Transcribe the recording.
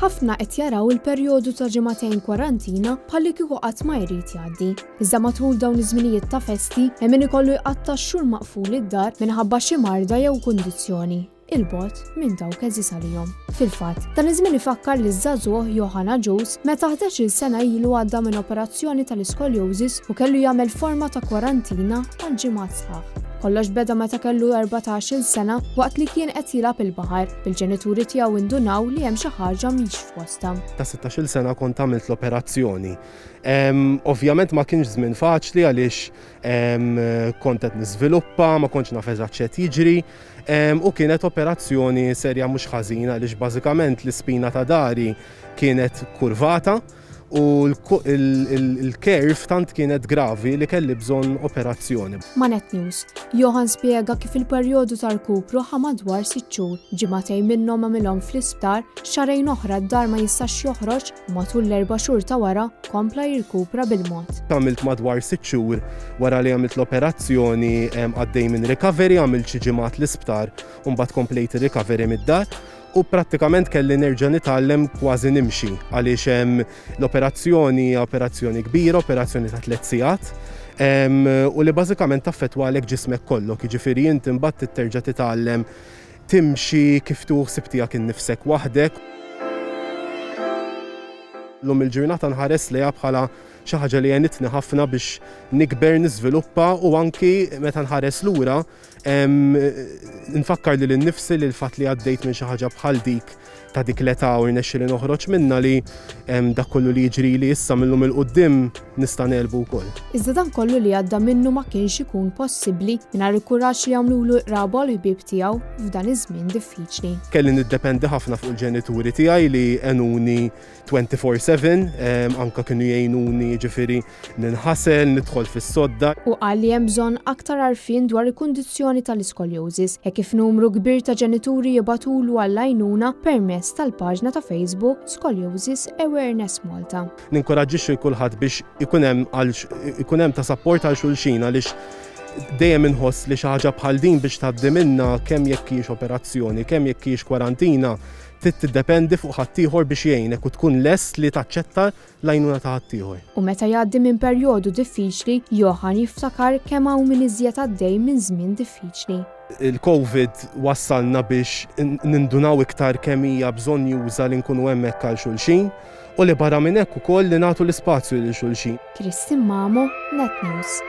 Ħafna qed jaraw il-perjodu ta' ġimagħtejn kwarantina bħalli kieku qatt ma jrid jgħaddi. Iżda matul dawn iż-żminijiet ta' festi hemm min ikollu jqatta' x-xhur maqful id-dar minħabba xi marda jew kundizzjoni. Il-bogħod minn dawk eżis għalihom. Fil-fatt, dan iż-żmien ifakkar liż-żagħżugħ Johanna Jones meta 11-il sena ilu għadda minn operazzjoni tal-iskoljosis u kellu jagħmel forma ta' kwarantina għal ġimgħat sħaħ. Kollox beda meta kellu 14-il sena waqt li kien qed jilgħab il-baħar bil-ġenituri tiegħu indunaw li hemm xi ħaġa mhix f'wosthom. Ta' 16-il sena kont għamilt l-operazzjoni. Ovvjament ma kienx żmien faċli għaliex kont qed niżviluppa, ma kontx naf eżatt x'qed jiġri u kienet operazzjoni serja mhux ħażina għaliex bażikament l-ispina ta' dari kienet kurvata u l-kerf tant kienet gravi li kelli bżonn operazzjoni. Ma' Net News, Johan spjega kif il-perjodu tal-kupru ħa madwar 6 xhur, ġimagħtejn minnhom għamilhom fl-isptar, xarejn oħra d-dar ma jistax joħroġ u matul l-4 xhur ta' wara kompla jirkupra bil-mod. Għamilt madwar 6 xhur wara li għamilt l-operazzjoni għaddej minn recovery, għamilt xi ġimgħat l-isptar u mbagħad komplejt ir-recovery mid-dar. U prattikament kelli nerġa' nitgħallem kważi nimxi għaliex l-operazzjoni operazzjoni kbira, operazzjoni ta' 3 sigħat u li bażikament taffettwa għalek ġismek kollok, jiġifieri inti mbagħad terġa' titgħallem timxi kif tuħsib tiegħek innifsek waħdek. Llum il-ġurnata nħares lejha bħala xi ħaġa li għenitni ħafna biex nikber niżviluppa u anki meta nħares lura nfakkar li l-nifsi li l-fatt li għaddejt minn xi ħaġa bħal dik ta' dik l-età u rnexxi li noħroġ minnha li dak kollu li jiġri li issa minnhom il-qudiem nista' nelbu wkoll. Iżda dan kollu li għadda minnu ma kienx ikun possibbli mingħajr il-kuraġġ li jagħmlulu qraba l ħbieb tiegħu f'dan iż-żmien diffiċli. Kelli niddependi ħafna fuq il-ġenituri tiegħi li għenuni 24/7 anke kienu jgħinuni ġifieri ninħasel, nidħol fis-sodda. U qal li hemm bżonn aktar għarfien dwar il-kundizzjoni tal-iskoljosis hekk kif numru kbir ta' ġenituri jibatulu għall-għajnuna permezz tal-paġna ta' Facebook Scoliosis Awareness Malta. Ninkoraġġixxu kulħadd biex ikun hemm ta' support għal xulxin għaliex dejjem inħoss li xi ħaġa bħal din biex tgħaddi minnha kemm jekk hijiex operazzjoni, kemm jekk hijiex kwarantina, tiddependi fuq ħaddieħor biex jgħinek u tkun lest li taċċetta l-għajnuna ta' ħaddieħor. U meta jgħaddi minn perjodu diffiċli, Johan jiftakar kemm hawn min iżjed għaddej minn żmien diffiċli. Il-COVID wassalna biex nindunaw iktar kemm hija bżonn juża li nkunu hemmhekk għal xulxin u li barra minn hekk ukoll li nagħtu l-ispazju lil xulxin. Kristin Mamo, Net News.